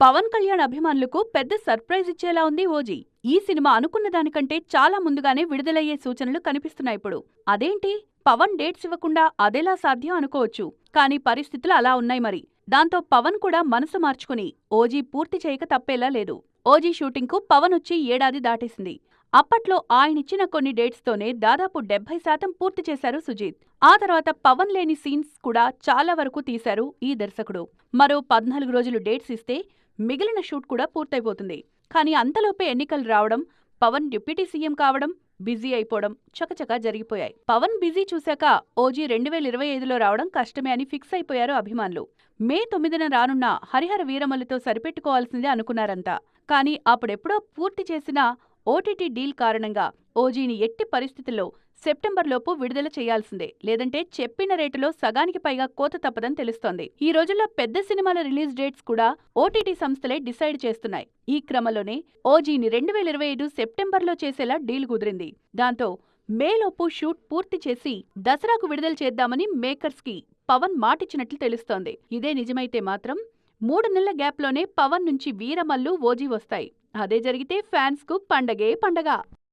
పవన్ కళ్యాణ్ అభిమానులకు పెద్ద సర్ప్రైజ్ ఇచ్చేలా ఉంది ఓజీ. ఈ సినిమా అనుకున్న దానికంటే చాలా ముందుగానే విడుదలయ్యే సూచనలు కనిపిస్తున్నాయి ఇప్పుడు. అదేంటి, పవన్ డేట్స్ ఇవ్వకుండా అదెలా సాధ్యం అనుకోవచ్చు. కానీ పరిస్థితులు అలా ఉన్నాయి మరి. దాంతో పవన్ కూడా మనసు మార్చుకుని ఓజీ పూర్తి చేయక తప్పేలా లేదు. ఓజీ షూటింగ్కు పవన్ వచ్చి ఏడాది దాటేసింది. అప్పట్లో ఆయనిచ్చిన కొన్ని డేట్స్తోనే దాదాపు 70% పూర్తి చేశారు సుజీత్. ఆ తర్వాత పవన్ లేని సీన్స్ కూడా చాలా వరకు తీశారు ఈ దర్శకుడు. మరో 14 రోజులు డేట్స్ ఇస్తే మిగిలిన షూట్ కూడా పూర్తయిపోతుంది. కానీ అంతలోపే ఎన్నికలు రావడం, పవన్ డిప్యూటీ సీఎం కావడం, బిజీ అయిపోవడం చకచకా జరిగిపోయాయి. పవన్ బిజీ చూశాక ఓజీ 2025లో రావడం కష్టమే అని ఫిక్స్ అయిపోయారు అభిమానులు. మే 9న రానున్న హరిహర వీరమల్లుతో సరిపెట్టుకోవాల్సిందే అనుకున్నారంతా. కానీ అప్పుడెప్పుడో పూర్తి చేసిన ఓటీటీ డీల్ కారణంగా ఓజీని ఎట్టి పరిస్థితుల్లో సెప్టెంబర్లోపు విడుదల చేయాల్సిందే. లేదంటే చెప్పిన రేటులో సగానికి పైగా కోత తప్పదని తెలుస్తోంది. ఈ రోజుల్లో పెద్ద సినిమాల రిలీజ్ డేట్స్ కూడా ఓటీటీ సంస్థలే డిసైడ్ చేస్తున్నాయి. ఈ క్రమంలోనే ఓజీని 2025 సెప్టెంబర్లో చేసేలా డీల్ కుదిరింది. దాంతో మేలోపు షూట్ పూర్తి చేసి దసరాకు విడుదల చేద్దామని మేకర్స్ కి పవన్ మాటిచ్చినట్లు తెలుస్తోంది. ఇదే నిజమైతే మాత్రం 3 నెలల గ్యాప్లోనే పవన్ నుంచి వీరమల్లు, ఓజీ వస్తాయి. అదే జరిగితే ఫ్యాన్స్ కు పండగే పండగ.